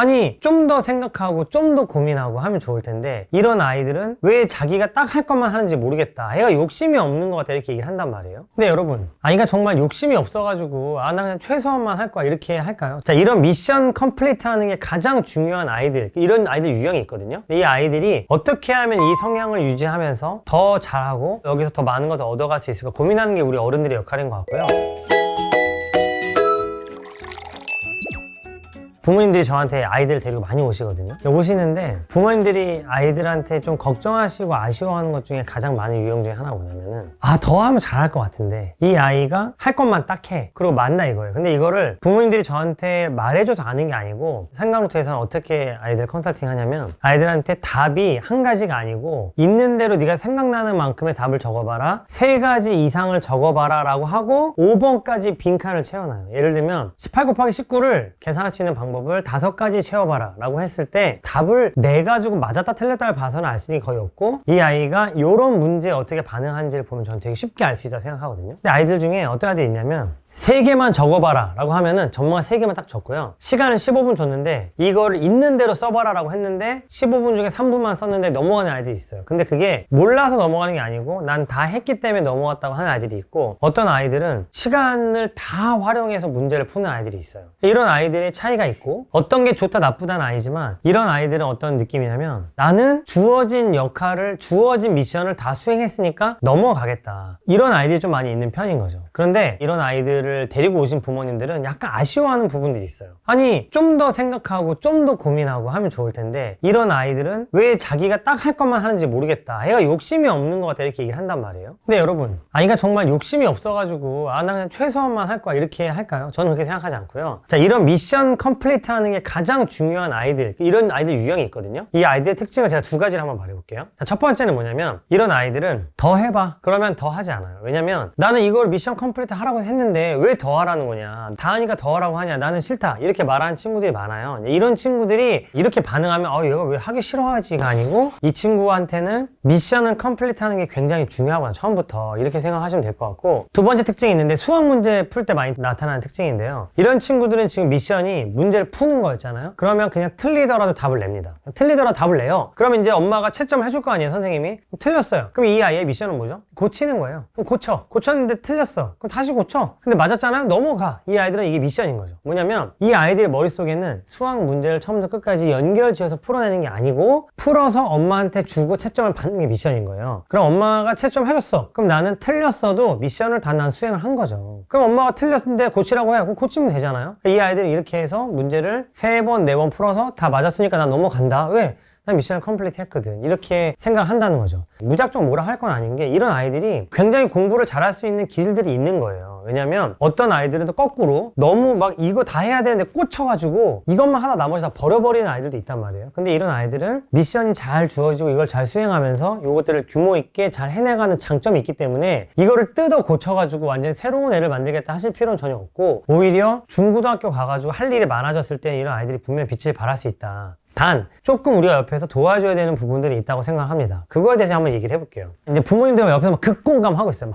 아니 좀 더 생각하고 좀 더 고민하고 하면 좋을 텐데, 이런 아이들은 왜 자기가 딱 할 것만 하는지 모르겠다, 얘가 욕심이 없는 것 같다, 이렇게 얘기를 한단 말이에요. 근데 여러분, 아이가 정말 욕심이 없어가지고 나 그냥 최소한만 할 거야 이렇게 할까요? 자, 이런 미션 컴플리트 하는 게 가장 중요한 아이들, 이런 아이들 유형이 있거든요. 이 아이들이 어떻게 하면 이 성향을 유지하면서 더 잘하고 여기서 더 많은 걸 더 얻어갈 수 있을까 고민하는 게 우리 어른들의 역할인 것 같고요. 부모님들이 저한테 아이들 데리고 많이 오시거든요. 오시는데 부모님들이 아이들한테 좀 걱정하시고 아쉬워하는 것 중에 가장 많은 유형 중에 하나가 뭐냐면은, 더 하면 잘할 것 같은데 이 아이가 할 것만 딱 해, 그리고 만나, 이거예요. 근데 이거를 부모님들이 저한테 말해줘서 아는 게 아니고, 생각노트에서는 어떻게 아이들 컨설팅 하냐면, 아이들한테 답이 한 가지가 아니고 있는 대로 네가 생각나는 만큼의 답을 적어봐라, 3가지 이상을 적어봐라 라고 하고 5번까지 빈칸을 채워놔요. 예를 들면 18 곱하기 19를 계산할 수 있는 방법을 5가지 채워봐라 라고 했을 때 답을 내가지고 맞았다 틀렸다를 봐서는 알 수 있는 게 거의 없고, 이 아이가 이런 문제에 어떻게 반응하는지를 보면 저는 되게 쉽게 알 수 있다고 생각하거든요. 근데 아이들 중에 어떤 아이들이 있냐면, 3개만 적어봐라 라고 하면은 전문가 3개만 딱 적고요, 시간은 15분 줬는데 이거를 있는 대로 써봐라 라고 했는데 15분 중에 3분만 썼는데 넘어가는 아이들이 있어요. 근데 그게 몰라서 넘어가는 게 아니고 난 다 했기 때문에 넘어갔다고 하는 아이들이 있고, 어떤 아이들은 시간을 다 활용해서 문제를 푸는 아이들이 있어요. 이런 아이들의 차이가 있고, 어떤 게 좋다 나쁘다는 아니지만 이런 아이들은 어떤 느낌이냐면, 나는 주어진 역할을, 주어진 미션을 다 수행했으니까 넘어가겠다, 이런 아이들이 좀 많이 있는 편인 거죠. 그런데 이런 아이들 을 데리고 오신 부모님들은 약간 아쉬워하는 부분들이 있어요. 아니 좀 더 생각하고 좀 더 고민하고 하면 좋을 텐데, 이런 아이들은 왜 자기가 딱 할 것만 하는지 모르겠다, 얘가 욕심이 없는 것 같다, 이렇게 얘기를 한단 말이에요. 근데 여러분, 아이가 정말 욕심이 없어가지고 나 그냥 최소한만 할 거야 이렇게 할까요? 저는 그렇게 생각하지 않고요. 자, 이런 미션 컴플리트 하는 게 가장 중요한 아이들, 이런 아이들 유형이 있거든요. 이 아이들의 특징을 제가 2가지를 한번 말해볼게요. 자, 첫 번째는 뭐냐면, 이런 아이들은 더 해봐 그러면 더 하지 않아요. 왜냐면 나는 이걸 미션 컴플리트 하라고 했는데 왜 더 하라는 거냐, 다 하니까 더 하라고 하냐, 나는 싫다, 이렇게 말하는 친구들이 많아요. 이런 친구들이 이렇게 반응하면 얘가 왜 하기 싫어하지가 아니고, 이 친구한테는 미션을 컴플리트 하는 게 굉장히 중요하구나, 처음부터, 이렇게 생각하시면 될 것 같고, 2번째 특징이 있는데, 수학 문제 풀 때 많이 나타나는 특징인데요, 이런 친구들은 지금 미션이 문제를 푸는 거였잖아요. 그러면 그냥 틀리더라도 답을 냅니다. 틀리더라도 답을 내요. 그러면 이제 엄마가 채점을 해줄 거 아니에요, 선생님이. 틀렸어요. 그럼 이 아이의 미션은 뭐죠? 고치는 거예요. 그럼 고쳤는데 틀렸어, 그럼 다시 고쳐. 근데 맞았잖아요, 넘어가. 이 아이들은 이게 미션인 거죠. 뭐냐면, 이 아이들의 머릿속에는 수학 문제를 처음부터 끝까지 연결지어서 풀어내는 게 아니고, 풀어서 엄마한테 주고 채점을 받는 게 미션인 거예요. 그럼 엄마가 채점 해줬어, 그럼 나는 틀렸어도 미션을 다 난 수행을 한 거죠. 그럼 엄마가 틀렸는데 고치라고 해요, 그럼 고치면 되잖아요. 이 아이들은 이렇게 해서 문제를 3번 4번 풀어서 다 맞았으니까 난 넘어간다. 왜? 난 미션을 컴플리트 했거든, 이렇게 생각한다는 거죠. 무작정 뭐라 할 건 아닌 게, 이런 아이들이 굉장히 공부를 잘할 수 있는 기질들이 있는 거예요. 왜냐면 어떤 아이들은 또 거꾸로 너무 막 이거 다 해야 되는데 꽂혀가지고 이것만 하다 나머지 다 버려버리는 아이들도 있단 말이에요. 근데 이런 아이들은 미션이 잘 주어지고 이걸 잘 수행하면서 이것들을 규모 있게 잘 해내가는 장점이 있기 때문에, 이거를 뜯어 고쳐가지고 완전히 새로운 애를 만들겠다 하실 필요는 전혀 없고, 오히려 중고등학교 가가지고 할 일이 많아졌을 때 이런 아이들이 분명히 빛을 발할 수 있다. 단 조금 우리가 옆에서 도와줘야 되는 부분들이 있다고 생각합니다. 그거에 대해서 한번 얘기를 해볼게요. 이제 부모님들 옆에서 막 극공감하고 있어요.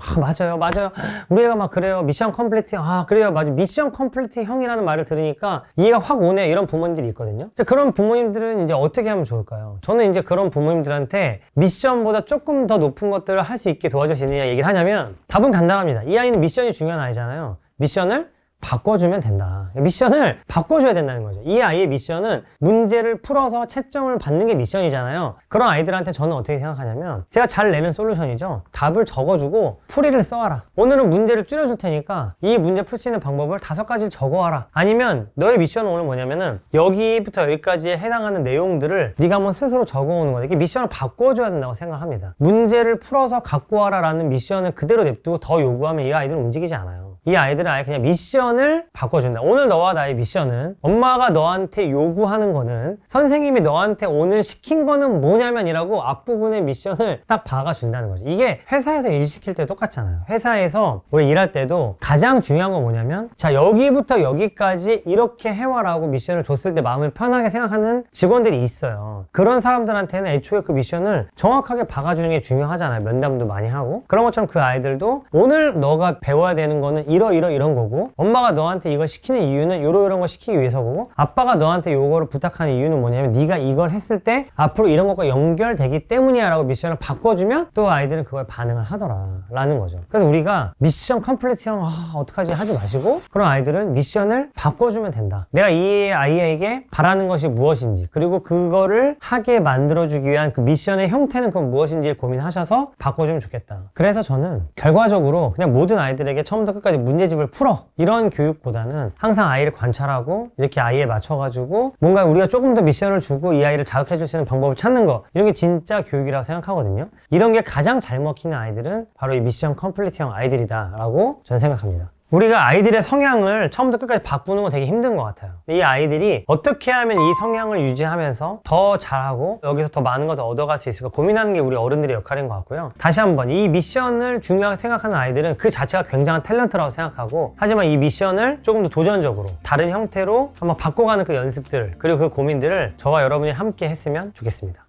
맞아요 우리 애가 막 그래요, 미션 컴플리트, 그래요, 맞아, 미션 컴플리트 형이라는 말을 들으니까 이해가 확 오네, 이런 부모님들이 있거든요. 그런 부모님들은 이제 어떻게 하면 좋을까요? 저는 이제 그런 부모님들한테 미션보다 조금 더 높은 것들을 할 수 있게 도와줄 수 있느냐 얘기를 하냐면, 답은 간단합니다. 이 아이는 미션이 중요한 아이잖아요. 미션을 바꿔주면 된다. 미션을 바꿔줘야 된다는 거죠. 이 아이의 미션은 문제를 풀어서 채점을 받는 게 미션이잖아요. 그런 아이들한테 저는 어떻게 생각하냐면, 제가 잘 내는 솔루션이죠. 답을 적어주고 풀이를 써와라. 오늘은 문제를 줄여줄 테니까 이 문제 풀 수 있는 방법을 5가지 적어와라. 아니면 너의 미션은 오늘 뭐냐면은 여기부터 여기까지에 해당하는 내용들을 네가 한번 스스로 적어오는 거예요. 이게 미션을 바꿔줘야 된다고 생각합니다. 문제를 풀어서 갖고 와라 라는 미션을 그대로 냅두고 더 요구하면 이 아이들은 움직이지 않아요. 이 아이들은 아예 그냥 미션을 바꿔준다. 오늘 너와 나의 미션은, 엄마가 너한테 요구하는 거는, 선생님이 너한테 오늘 시킨 거는 뭐냐면이라고 앞부분의 미션을 딱 박아준다는 거죠. 이게 회사에서 일 시킬 때 똑같잖아요. 회사에서 우리 일할 때도 가장 중요한 건 뭐냐면, 자, 여기부터 여기까지 이렇게 해와라고 미션을 줬을 때 마음을 편하게 생각하는 직원들이 있어요. 그런 사람들한테는 애초에 그 미션을 정확하게 박아주는 게 중요하잖아요. 면담도 많이 하고. 그런 것처럼 그 아이들도 오늘 너가 배워야 되는 거는 이런 거고, 엄마가 너한테 이걸 시키는 이유는 이런 거 시키기 위해서 거고, 아빠가 너한테 요거를 부탁하는 이유는 뭐냐면 네가 이걸 했을 때 앞으로 이런 것과 연결되기 때문이야 라고 미션을 바꿔주면 또 아이들은 그걸 반응을 하더라 라는 거죠. 그래서 우리가 미션 컴플리트형 어떡하지 하지 마시고, 그런 아이들은 미션을 바꿔주면 된다. 내가 이 아이에게 바라는 것이 무엇인지, 그리고 그거를 하게 만들어주기 위한 그 미션의 형태는 그건 무엇인지 고민하셔서 바꿔주면 좋겠다. 그래서 저는 결과적으로 그냥 모든 아이들에게 처음부터 끝까지 문제집을 풀어 이런 교육보다는 항상 아이를 관찰하고 이렇게 아이에 맞춰가지고 뭔가 우리가 조금 더 미션을 주고 이 아이를 자극해 줄 수 있는 방법을 찾는 거, 이런 게 진짜 교육이라고 생각하거든요. 이런 게 가장 잘 먹히는 아이들은 바로 이 미션 컴플리트형 아이들이다 라고 저는 생각합니다. 우리가 아이들의 성향을 처음부터 끝까지 바꾸는 건 되게 힘든 것 같아요. 이 아이들이 어떻게 하면 이 성향을 유지하면서 더 잘하고 여기서 더 많은 걸 얻어갈 수 있을까 고민하는 게 우리 어른들의 역할인 것 같고요. 다시 한번 이 미션을 중요하게 생각하는 아이들은 그 자체가 굉장한 탤런트라고 생각하고, 하지만 이 미션을 조금 더 도전적으로 다른 형태로 한번 바꿔가는 그 연습들, 그리고 그 고민들을 저와 여러분이 함께 했으면 좋겠습니다.